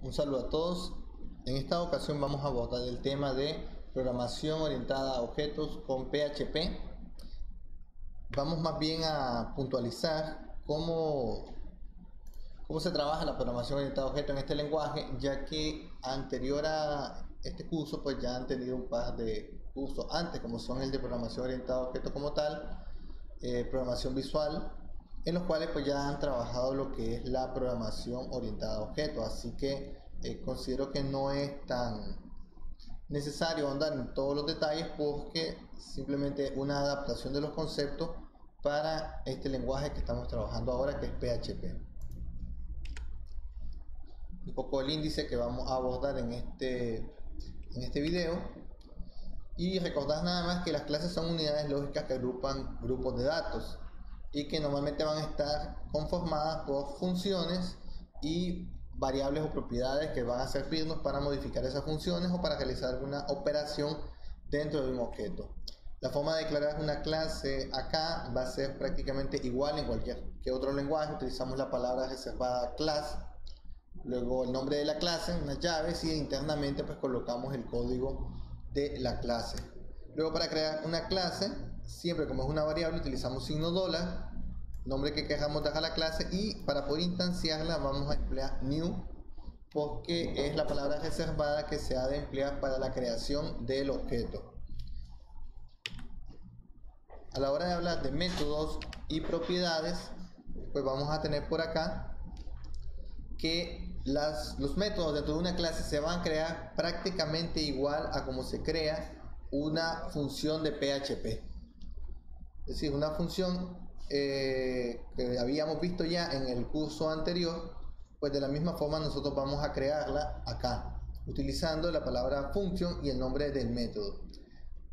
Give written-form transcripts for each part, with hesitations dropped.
Un saludo a todos. En esta ocasión vamos a abordar el tema de programación orientada a objetos con PHP. Vamos más bien a puntualizar cómo se trabaja la programación orientada a objetos en este lenguaje, ya que anterior a este curso pues ya han tenido un par de cursos antes, como son el de programación orientada a objetos como tal, programación visual, en los cuales pues ya han trabajado lo que es la programación orientada a objetos, así que considero que no es tan necesario andar en todos los detalles, porque simplemente una adaptación de los conceptos para este lenguaje que estamos trabajando ahora, que es PHP. Un poco el índice que vamos a abordar en este video, y recordar nada más que las clases son unidades lógicas que agrupan grupos de datos y que normalmente van a estar conformadas por funciones y variables o propiedades que van a servirnos para modificar esas funciones o para realizar alguna operación dentro de un objeto. La forma de declarar una clase acá va a ser prácticamente igual en cualquier que otro lenguaje. Utilizamos la palabra reservada class, luego el nombre de la clase, unas llaves, y internamente pues colocamos el código de la clase. Luego, para crear una clase, siempre como es una variable, utilizamos signo $, nombre que queramos dar a la clase, y para poder instanciarla vamos a emplear new, porque es la palabra reservada que se ha de emplear para la creación del objeto. A la hora de hablar de métodos y propiedades, pues vamos a tener por acá que los métodos dentro de una clase se van a crear prácticamente igual a como se crea una función de PHP. Es decir, una función que habíamos visto ya en el curso anterior, pues de la misma forma nosotros vamos a crearla acá, utilizando la palabra function y el nombre del método.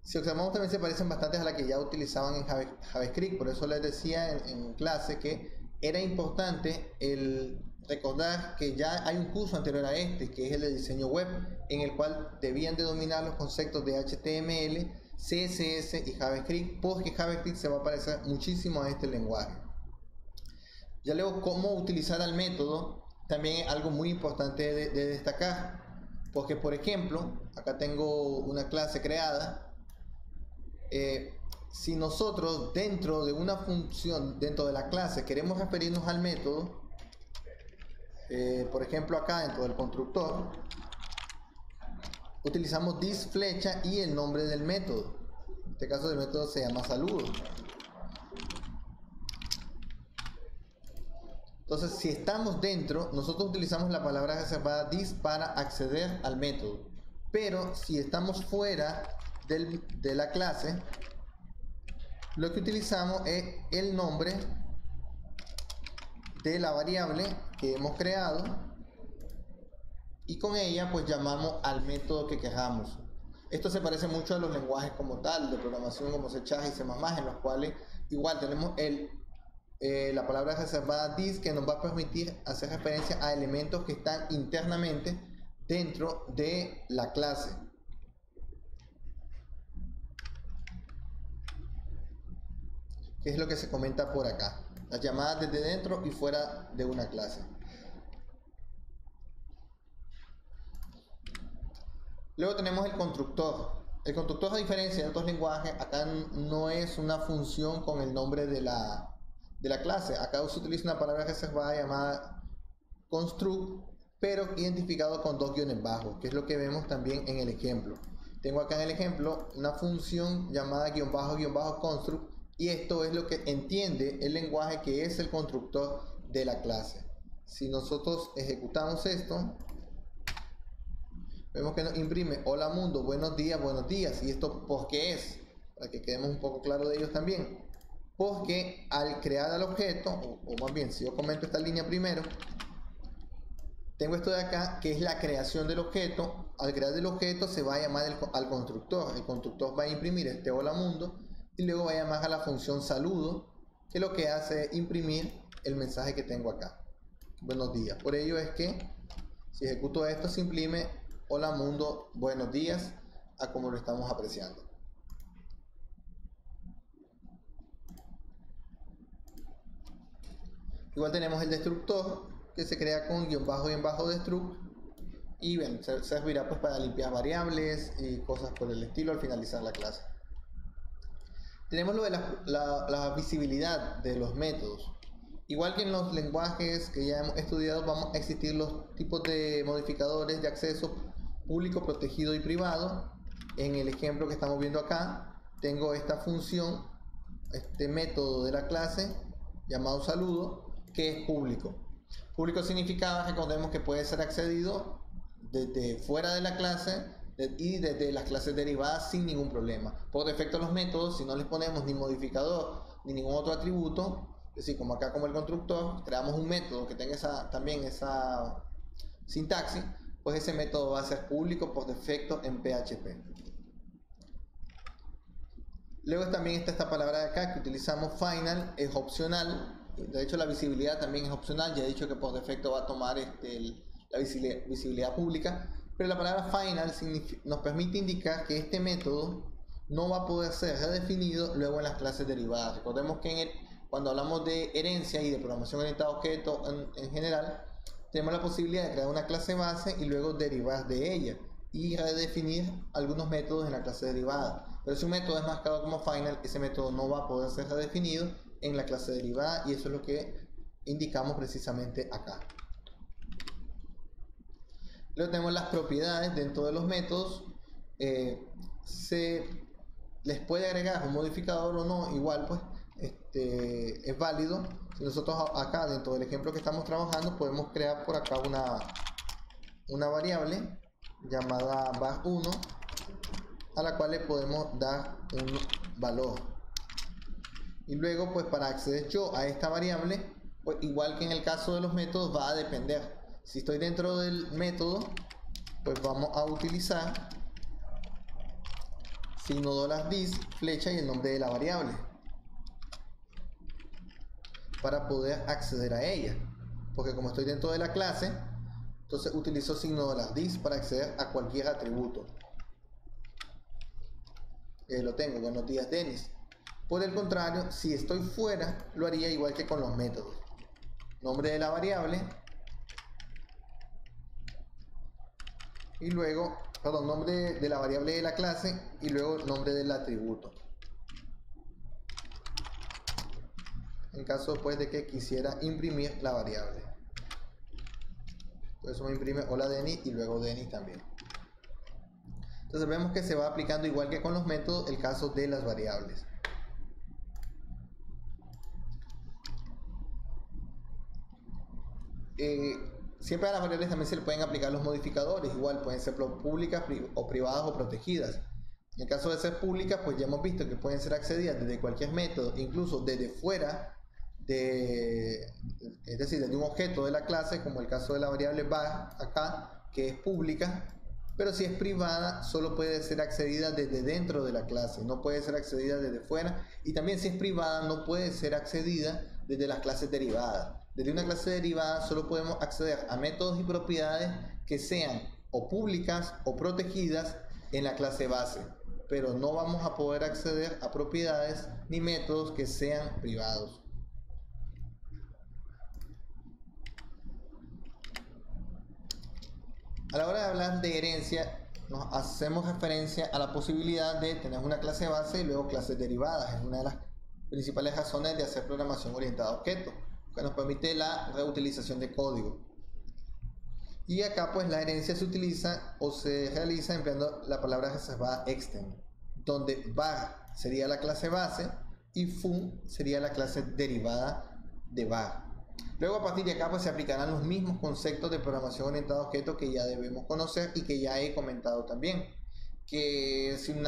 Si observamos, también se parecen bastante a la que ya utilizaban en JavaScript. Por eso les decía en clase que era importante el recordar que ya hay un curso anterior a este, que es el de diseño web, en el cual debían de dominar los conceptos de HTML, CSS y JavaScript, porque JavaScript se va a parecer muchísimo a este lenguaje. Ya luego, cómo utilizar al método también es algo muy importante de destacar, porque por ejemplo, acá tengo una clase creada. Si nosotros dentro de una función, dentro de la clase, queremos referirnos al método, por ejemplo acá dentro del constructor, utilizamos this flecha y el nombre del método. En este caso el método se llama saludo. Entonces, si estamos dentro, nosotros utilizamos la palabra reservada this para acceder al método. Pero si estamos fuera de la clase, lo que utilizamos es el nombre de la variable que hemos creado, y con ella pues llamamos al método que queramos. Esto se parece mucho a los lenguajes como tal de programación como C# y C++, en los cuales igual tenemos la palabra reservada this, que nos va a permitir hacer referencia a elementos que están internamente dentro de la clase. Que es lo que se comenta por acá, las llamadas desde dentro y fuera de una clase. Luego tenemos el constructor. El constructor, a diferencia de otros lenguajes, acá no es una función con el nombre de la clase. Acá se utiliza una palabra reservada llamada construct, pero identificado con dos guiones bajos, que es lo que vemos también en el ejemplo. Tengo acá en el ejemplo una función llamada _construct, y esto es lo que entiende el lenguaje que es el constructor de la clase. Si nosotros ejecutamos esto, vemos que nos imprime hola mundo, buenos días. ¿Y esto por qué es? Para que quedemos un poco claro de ellos también. Porque al crear al objeto, o más bien, si yo comento esta línea primero, tengo esto de acá, que es la creación del objeto. Al crear el objeto se va a llamar al constructor. El constructor va a imprimir este hola mundo, y luego va a llamar a la función saludo, que lo que hace es imprimir el mensaje que tengo acá, buenos días. Por ello es que si ejecuto esto, se imprime hola mundo, buenos días, a como lo estamos apreciando. Igual tenemos el destructor, que se crea con _destruct, y bien, servirá pues para limpiar variables y cosas por el estilo al finalizar la clase. Tenemos lo de la visibilidad de los métodos. Igual que en los lenguajes que ya hemos estudiado, vamos a existir los tipos de modificadores de acceso público, protegido y privado. En el ejemplo que estamos viendo acá, tengo esta función, este método de la clase llamado saludo, que es público. Público significa, recordemos, que puede ser accedido desde fuera de la clase y desde las clases derivadas sin ningún problema. Por defecto, los métodos, si no les ponemos ni modificador ni ningún otro atributo, es decir, como acá como el constructor, creamos un método que tenga también esa sintaxis, pues ese método va a ser público por defecto en PHP. Luego también está esta palabra de acá que utilizamos, final, es opcional. De hecho, la visibilidad también es opcional. Ya he dicho que por defecto va a tomar la visibilidad pública, pero la palabra final nos permite indicar que este método no va a poder ser redefinido luego en las clases derivadas. Recordemos que cuando hablamos de herencia y de programación orientada a objetos en general, tenemos la posibilidad de crear una clase base y luego derivar de ella y redefinir algunos métodos en la clase derivada. Pero si un método es marcado como final, ese método no va a poder ser redefinido en la clase derivada, y eso es lo que indicamos precisamente acá. Luego tenemos las propiedades dentro de los métodos. Se les puede agregar un modificador o no, igual pues es válido. Si nosotros acá dentro del ejemplo que estamos trabajando podemos crear por acá una variable llamada var1 a la cual le podemos dar un valor, y luego pues para acceder yo a esta variable, pues igual que en el caso de los métodos, va a depender. Si estoy dentro del método, pues vamos a utilizar signo $dis, flecha y el nombre de la variable para poder acceder a ella, porque como estoy dentro de la clase, entonces utilizo signo $dis para acceder a cualquier atributo. Lo tengo, buenos días Denis. Por el contrario, si estoy fuera, lo haría igual que con los métodos. Nombre de la variable y luego, perdón, nombre de la variable de la clase y luego nombre del atributo. En caso pues de que quisiera imprimir la variable, por eso me imprime hola Denis y luego Denis también. Entonces vemos que se va aplicando igual que con los métodos el caso de las variables. Siempre a las variables también se le pueden aplicar los modificadores, igual pueden ser públicas o privadas o protegidas. En el caso de ser públicas, pues ya hemos visto que pueden ser accedidas desde cualquier método, incluso desde fuera es decir, desde un objeto de la clase, como el caso de la variable var acá, que es pública. Pero si es privada, solo puede ser accedida desde dentro de la clase, no puede ser accedida desde fuera. Y también si es privada, no puede ser accedida desde las clases derivadas. Desde una clase derivada solo podemos acceder a métodos y propiedades que sean o públicas o protegidas en la clase base, pero no vamos a poder acceder a propiedades ni métodos que sean privados. A la hora de hablar de herencia, nos hacemos referencia a la posibilidad de tener una clase base y luego clases derivadas. Es una de las principales razones de hacer programación orientada a objetos, que nos permite la reutilización de código. Y acá pues la herencia se utiliza o se realiza empleando la palabra reservada extend, donde var sería la clase base y fun sería la clase derivada de var. Luego a partir de acá pues se aplicarán los mismos conceptos de programación orientada a objetos que ya debemos conocer y que ya he comentado también, que si un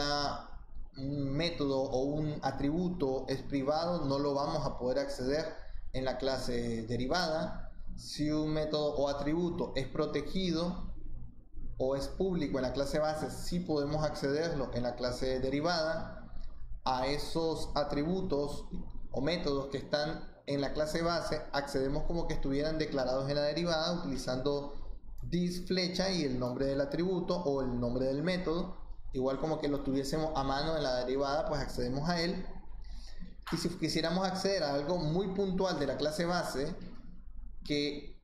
método o un atributo es privado, no lo vamos a poder acceder en la clase derivada. Si un método o atributo es protegido o es público en la clase base, sí podemos accederlo en la clase derivada. A esos atributos o métodos que están en la clase base accedemos como que estuvieran declarados en la derivada utilizando this flecha y el nombre del atributo o el nombre del método, igual como que lo tuviésemos a mano en la derivada, pues accedemos a él. Y si quisiéramos acceder a algo muy puntual de la clase base que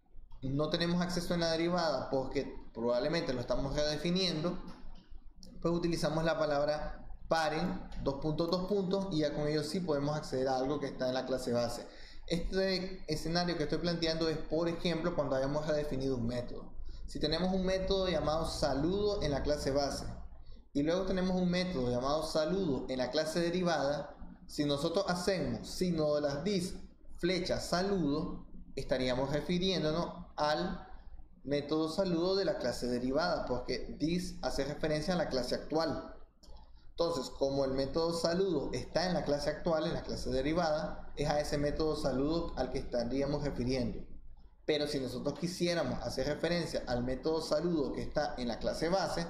no tenemos acceso en la derivada porque probablemente lo estamos redefiniendo, pues utilizamos la palabra parent, dos puntos, y ya con ello sí podemos acceder a algo que está en la clase base. Este escenario que estoy planteando es, por ejemplo, cuando hayamos redefinido un método. Si tenemos un método llamado saludo en la clase base y luego tenemos un método llamado saludo en la clase derivada, si nosotros hacemos signo de las dis flecha saludo, estaríamos refiriéndonos al método saludo de la clase derivada, porque this hace referencia a la clase actual. Entonces, como el método saludo está en la clase actual, en la clase derivada, es a ese método saludo al que estaríamos refiriendo. Pero si nosotros quisiéramos hacer referencia al método saludo que está en la clase base,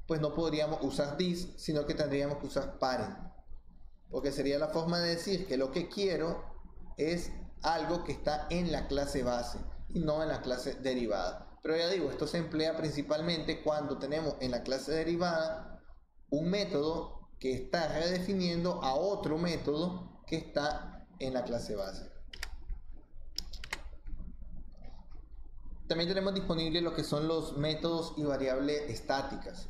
pues no podríamos usar this, sino que tendríamos que usar parent, porque sería la forma de decir que lo que quiero es algo que está en la clase base y no en la clase derivada. Pero ya digo, esto se emplea principalmente cuando tenemos en la clase derivada un método que está redefiniendo a otro método que está en la clase base. También tenemos disponibles lo que son los métodos y variables estáticas,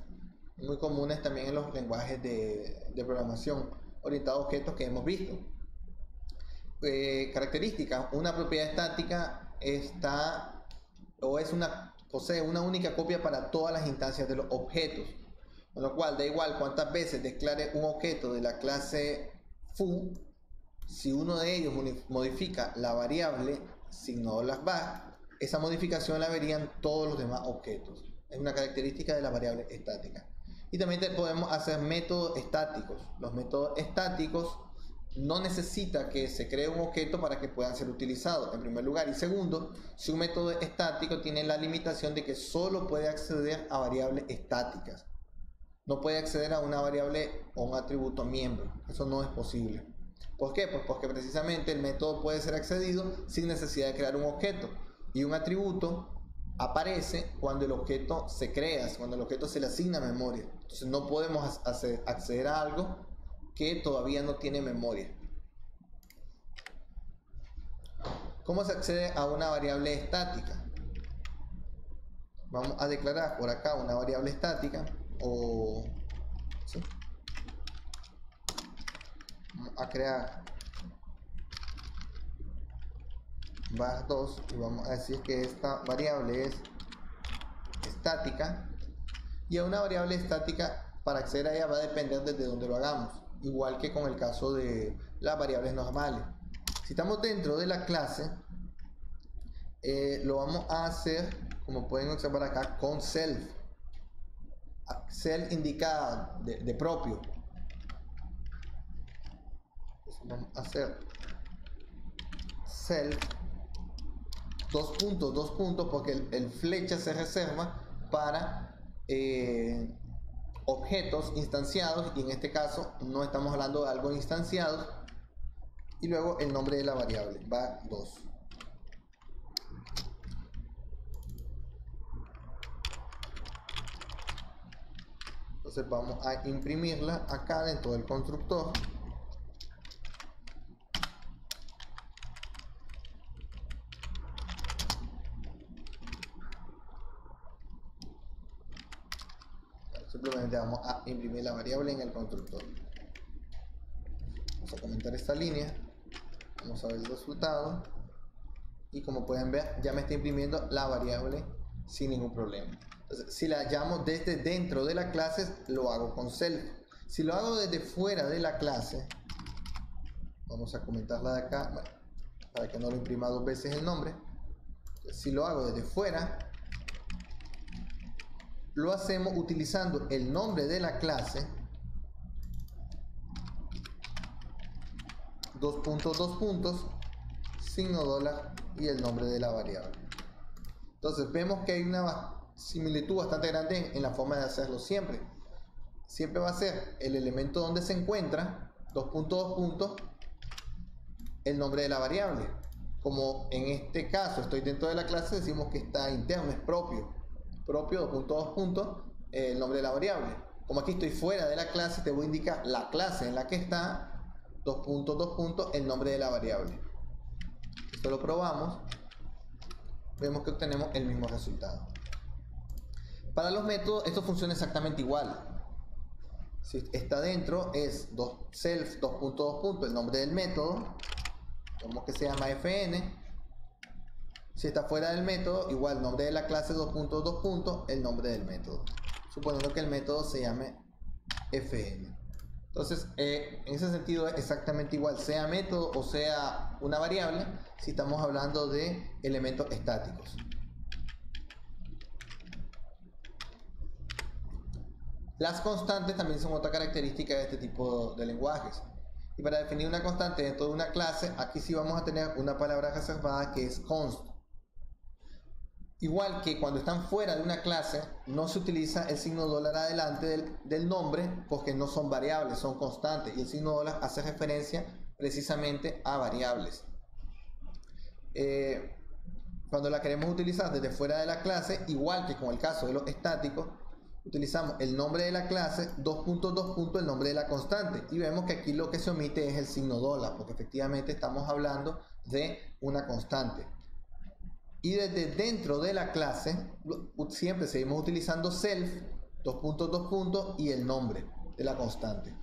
muy comunes también en los lenguajes de programación orientados a objetos que hemos visto. Características: una propiedad estática posee una única copia para todas las instancias de los objetos, con lo cual da igual cuántas veces declare un objeto de la clase foo, si uno de ellos modifica la variable signo las var, esa modificación la verían todos los demás objetos. Es una característica de la variable estática. Y también podemos hacer métodos estáticos. Los métodos estáticos no necesita que se cree un objeto para que puedan ser utilizados, en primer lugar. Y segundo, si un método estático tiene la limitación de que solo puede acceder a variables estáticas, no puede acceder a una variable o un atributo miembro. Eso no es posible. ¿Por qué? Pues porque precisamente el método puede ser accedido sin necesidad de crear un objeto, y un atributo aparece cuando el objeto se crea, cuando el objeto se le asigna memoria. Entonces no podemos acceder a algo que todavía no tiene memoria. ¿Cómo se accede a una variable estática? Vamos a declarar por acá una variable estática, ¿sí? Vamos a crear var2 y vamos a decir que esta variable es estática, y a una variable estática, para acceder a ella, va a depender desde donde lo hagamos, igual que con el caso de las variables normales. Si estamos dentro de la clase, lo vamos a hacer, como pueden observar acá, con self. Self indica de propio. Entonces vamos a hacer self dos puntos, porque el flecha se reserva para objetos instanciados, y en este caso no estamos hablando de algo instanciado, y luego el nombre de la variable var2. Entonces vamos a imprimirla acá dentro del constructor. Simplemente vamos a imprimir la variable en el constructor. Vamos a comentar esta línea, vamos a ver el resultado, y como pueden ver ya me está imprimiendo la variable sin ningún problema. Entonces, si la llamo desde dentro de la clase, lo hago con self. Si lo hago desde fuera de la clase, vamos a comentarla de acá, bueno, para que no lo imprima dos veces el nombre. Entonces, si lo hago desde fuera, lo hacemos utilizando el nombre de la clase, dos puntos, signo dólar y el nombre de la variable. Entonces vemos que hay una similitud bastante grande en la forma de hacerlo siempre. Siempre va a ser el elemento donde se encuentra, dos puntos, el nombre de la variable. Como en este caso estoy dentro de la clase, decimos que está interno, es propio, dos puntos, el nombre de la variable. Como aquí estoy fuera de la clase, te voy a indicar la clase en la que está, dos puntos, el nombre de la variable. Esto lo probamos. vemos que obtenemos el mismo resultado. Para los métodos esto funciona exactamente igual. Si está dentro es self 2.2. El nombre del método, vemos que se llama fn. Si está fuera del método, igual nombre de la clase 2.2. El nombre del método, suponiendo que el método se llame fn. Entonces en ese sentido es exactamente igual, sea método o sea una variable, si estamos hablando de elementos estáticos. Las constantes también son otra característica de este tipo de lenguajes. Y para definir una constante dentro de una clase, aquí sí vamos a tener una palabra reservada que es const. Igual que cuando están fuera de una clase, no se utiliza el signo dólar adelante del nombre porque no son variables, son constantes. Y el signo dólar hace referencia precisamente a variables. Cuando la queremos utilizar desde fuera de la clase, igual que con el caso de los estáticos, utilizamos el nombre de la clase, 2.2. El nombre de la constante, y vemos que aquí lo que se omite es el signo dólar, porque efectivamente estamos hablando de una constante. Y desde dentro de la clase siempre seguimos utilizando self, 2.2 y el nombre de la constante.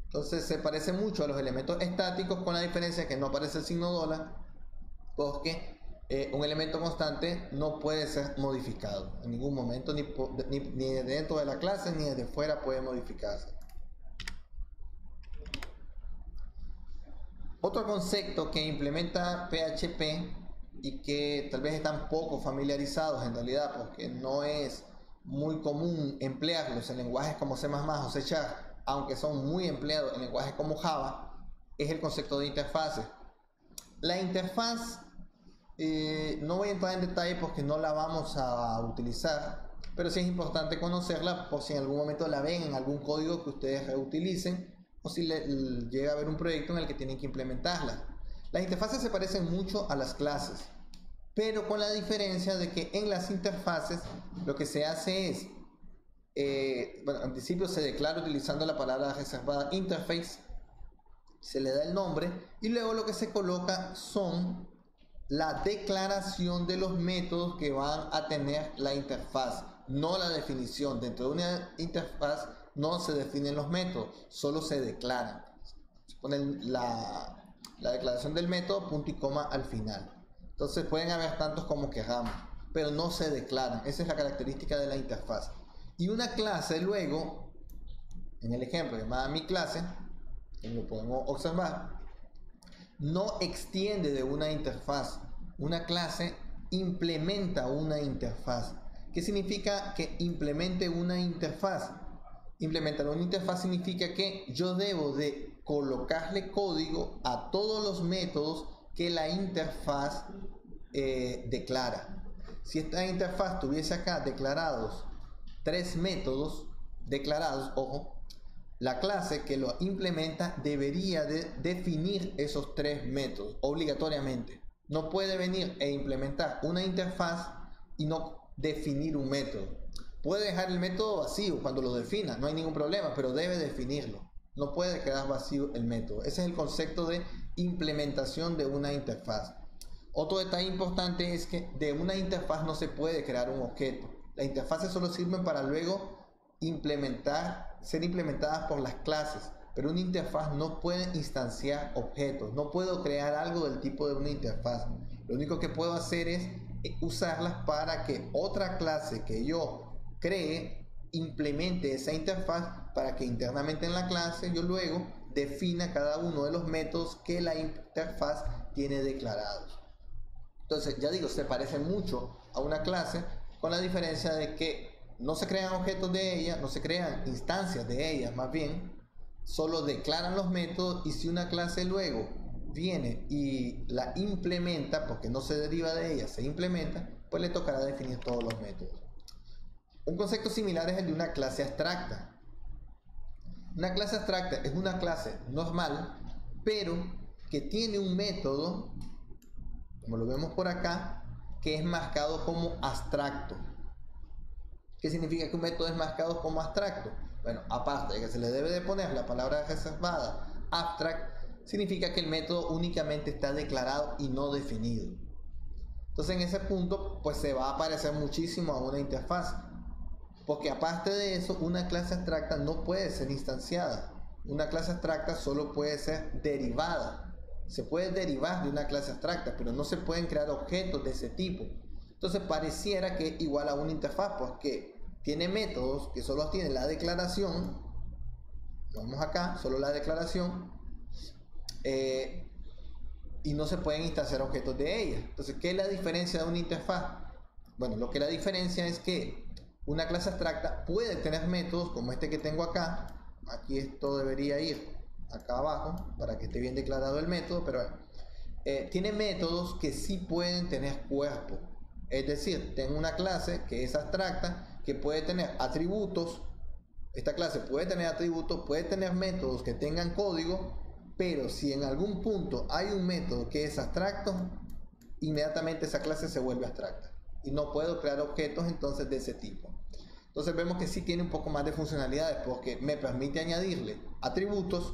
Entonces se parece mucho a los elementos estáticos, con la diferencia que no aparece el signo dólar, porque un elemento constante no puede ser modificado en ningún momento, ni dentro de la clase ni desde fuera puede modificarse. Otro concepto que implementa PHP y que tal vez están poco familiarizados en realidad, porque no es muy común emplearlos en lenguajes como C++ o C#, aunque son muy empleados en lenguajes como Java, es el concepto de interfaces. La interfaz no voy a entrar en detalle porque no la vamos a utilizar, pero sí es importante conocerla por si en algún momento la ven en algún código que ustedes reutilicen, o si llega a haber un proyecto en el que tienen que implementarla. Las interfaces se parecen mucho a las clases, pero con la diferencia de que en las interfaces lo que se hace es, bueno, en principio se declara utilizando la palabra reservada interface, se le da el nombre y luego lo que se coloca son la declaración de los métodos que van a tener la interfaz, no la definición. Dentro de una interfaz no se definen los métodos, solo se declaran. Se pone la declaración del método, punto y coma al final. Entonces pueden haber tantos como queramos, pero no se declaran. Esa es la característica de la interfaz. Y una clase luego, en el ejemplo llamada mi clase, que lo podemos observar, no extiende de una interfaz. Una clase implementa una interfaz. ¿Qué significa que implemente una interfaz? Implementar una interfaz significa que yo debo de colocarle código a todos los métodos que la interfaz declara. Si esta interfaz tuviese acá declarados 3 métodos declarados, ojo, la clase que lo implementa debería de definir esos 3 métodos obligatoriamente. No puede venir e implementar una interfaz y no definir un método. Puede dejar el método vacío cuando lo defina, no hay ningún problema, pero debe definirlo. No puede quedar vacío el método. Ese es el concepto de implementación de una interfaz. Otro detalle importante es que de una interfaz no se puede crear un objeto. Las interfaces solo sirven para luego ser implementadas por las clases, pero una interfaz no puede instanciar objetos. No puedo crear algo del tipo de una interfaz. Lo único que puedo hacer es usarlas para que otra clase que yo cree implemente esa interfaz, para que internamente en la clase yo luego defina cada uno de los métodos que la interfaz tiene declarados. Entonces, ya digo, se parece mucho a una clase, con la diferencia de que no se crean objetos de ella, no se crean instancias de ellas, más bien solo declaran los métodos, y si una clase luego viene y la implementa, porque no se deriva de ella, se implementa, pues le tocará definir todos los métodos. Un concepto similar es el de una clase abstracta. Una clase abstracta es una clase normal, pero que tiene un método, como lo vemos por acá, que es marcado como abstracto. ¿Qué significa que un método es marcado como abstracto? Bueno, aparte de que se le debe de poner la palabra reservada, abstract, significa que el método únicamente está declarado y no definido. Entonces en ese punto pues se va a parecer muchísimo a una interfaz, porque aparte de eso una clase abstracta no puede ser instanciada. Una clase abstracta solo puede ser derivada. Se puede derivar de una clase abstracta, pero no se pueden crear objetos de ese tipo. Entonces pareciera que es igual a una interfaz, porque tiene métodos que solo tienen la declaración. Vamos acá, solo la declaración, y no se pueden instanciar objetos de ella. Entonces, ¿qué es la diferencia de una interfaz? Bueno, lo que la diferencia es que una clase abstracta puede tener métodos como este que tengo acá. Aquí esto debería ir acá abajo para que esté bien declarado el método, pero tiene métodos que sí pueden tener cuerpo. Es decir, tengo una clase que es abstracta, que puede tener atributos. Esta clase puede tener atributos, puede tener métodos que tengan código, pero si en algún punto hay un método que es abstracto, inmediatamente esa clase se vuelve abstracta y no puedo crear objetos entonces de ese tipo. Entonces vemos que sí tiene un poco más de funcionalidades, porque me permite añadirle atributos,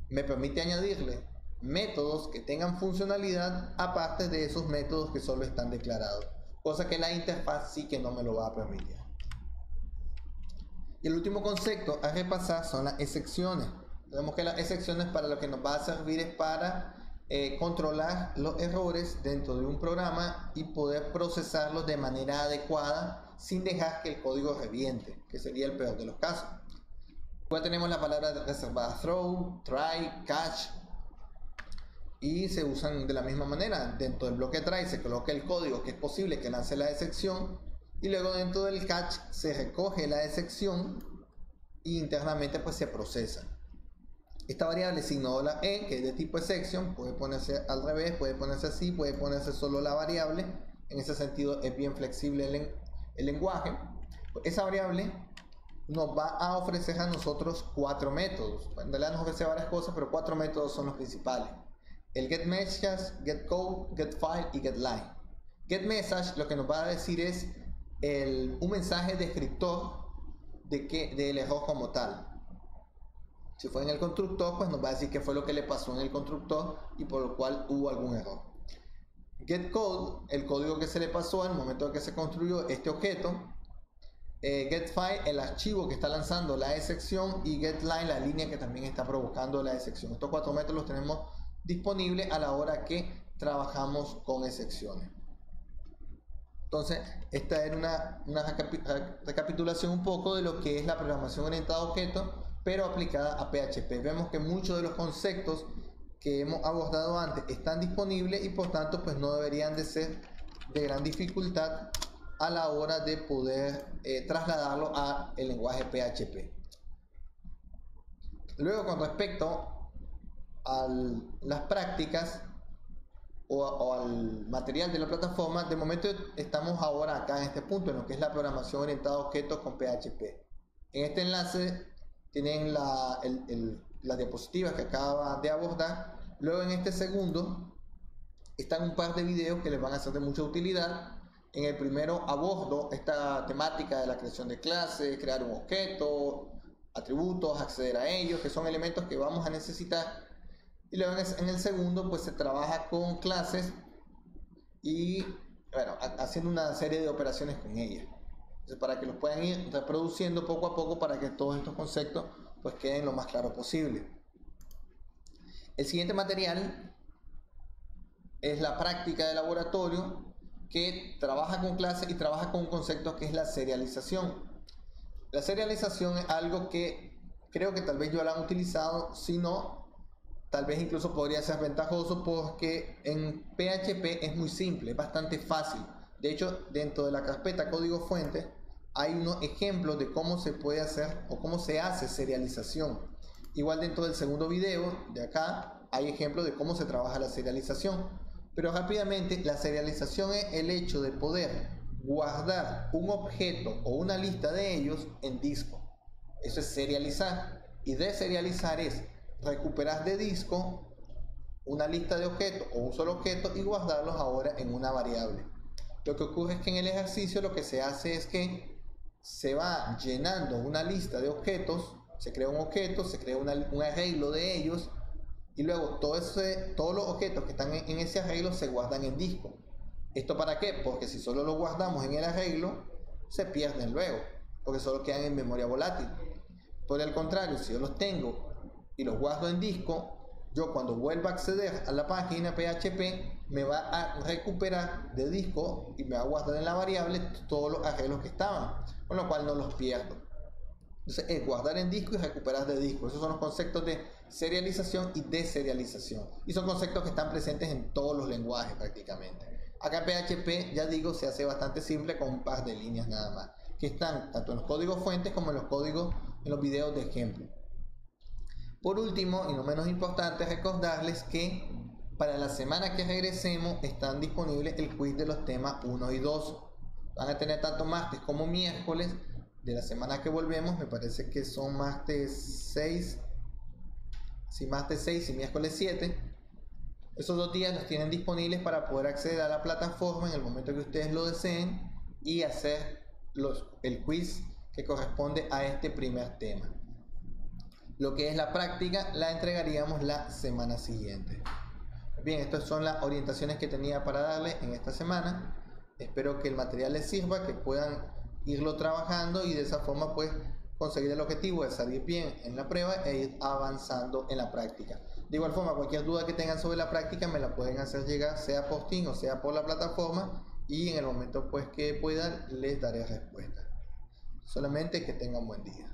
me permite añadirle métodos que tengan funcionalidad aparte de esos métodos que solo están declarados, cosa que la interfaz sí que no me lo va a permitir. Y el último concepto a repasar son las excepciones. Vemos que las excepciones para lo que nos va a servir es para controlar los errores dentro de un programa y poder procesarlos de manera adecuada sin dejar que el código reviente, que sería el peor de los casos. Luego tenemos la palabra reservada throw, try, catch, y se usan de la misma manera. Dentro del bloque try se coloca el código que es posible que lance la excepción, y luego dentro del catch se recoge la excepción y internamente pues se procesa. Esta variable signó la e, que es de tipo exception, puede ponerse al revés, puede ponerse así, puede ponerse solo la variable. En ese sentido es bien flexible el lenguaje. Esa variable nos va a ofrecer a nosotros 4 métodos. En realidad nos ofrece varias cosas, pero 4 métodos son los principales: el getMessage, getCode, getFile y getLine. GetMessage lo que nos va a decir es un mensaje descriptor del error como tal. Si fue en el constructor, pues nos va a decir qué fue lo que le pasó en el constructor y por lo cual hubo algún error. GetCode, el código que se le pasó al momento en que se construyó este objeto. GetFile, el archivo que está lanzando la excepción, y GetLine, la línea que también está provocando la excepción. Estos 4 métodos los tenemos disponibles a la hora que trabajamos con excepciones. Entonces, esta era una recapitulación un poco de lo que es la programación orientada a objetos, pero aplicada a PHP. Vemos que muchos de los conceptos que hemos abordado antes están disponibles y por tanto pues no deberían de ser de gran dificultad a la hora de poder trasladarlo a el lenguaje PHP. Luego, con respecto a las prácticas o al material de la plataforma, de momento estamos ahora acá en este punto en lo que es la programación orientada a objetos con PHP. En este enlace tienen las diapositivas que acaba de abordar. Luego en este segundo están un par de videos que les van a ser de mucha utilidad. En el primero abordo esta temática de la creación de clases, crear un objeto, atributos, acceder a ellos, que son elementos que vamos a necesitar. Y luego en el segundo pues se trabaja con clases y bueno, haciendo una serie de operaciones con ellas. Entonces, para que los puedan ir reproduciendo poco a poco para que todos estos conceptos pues queden lo más claro posible. El siguiente material es la práctica de laboratorio, que trabaja con clases y trabaja con un concepto que es la serialización. La serialización es algo que creo que tal vez yo la han utilizado, si no, tal vez incluso podría ser ventajoso, porque en PHP es muy simple, es bastante fácil. De hecho, dentro de la carpeta código fuente hay unos ejemplos de cómo se puede hacer o cómo se hace serialización. Igual dentro del segundo video de acá hay ejemplos de cómo se trabaja la serialización. Pero rápidamente, la serialización es el hecho de poder guardar un objeto o una lista de ellos en disco. Eso es serializar. Y deserializar es recuperar de disco una lista de objetos o un solo objeto y guardarlos ahora en una variable. Lo que ocurre es que en el ejercicio lo que se hace es que se va llenando una lista de objetos, se crea un objeto, se crea un arreglo de ellos, y luego todos los objetos que están en ese arreglo se guardan en disco. ¿Esto para qué? Porque si solo lo guardamos en el arreglo, se pierden luego, porque solo quedan en memoria volátil. Por el contrario, si yo los tengo y los guardo en disco, yo cuando vuelva a acceder a la página PHP, me va a recuperar de disco y me va a guardar en la variable todos los arreglos que estaban, con lo cual no los pierdo. Entonces es guardar en disco y recuperar de disco. Esos son los conceptos de serialización y deserialización. Y son conceptos que están presentes en todos los lenguajes prácticamente. Acá en PHP, ya digo, se hace bastante simple con un par de líneas nada más, que están tanto en los códigos fuentes como en los códigos, en los videos de ejemplo. Por último, y no menos importante, recordarles que para la semana que regresemos están disponibles el quiz de los temas 1 y 2. Van a tener tanto martes como miércoles. De la semana que volvemos, me parece que son martes 6, sí, martes 6 y miércoles 7. Esos 2 días los tienen disponibles para poder acceder a la plataforma en el momento que ustedes lo deseen y hacer el quiz que corresponde a este primer tema. Lo que es la práctica la entregaríamos la semana siguiente. Bien, estas son las orientaciones que tenía para darles en esta semana. Espero que el material les sirva, que puedan irlo trabajando y de esa forma pues conseguir el objetivo de salir bien en la prueba e ir avanzando en la práctica. De igual forma, cualquier duda que tengan sobre la práctica me la pueden hacer llegar, sea por Teams o sea por la plataforma, y en el momento pues que puedan les daré respuesta. Solamente que tengan buen día.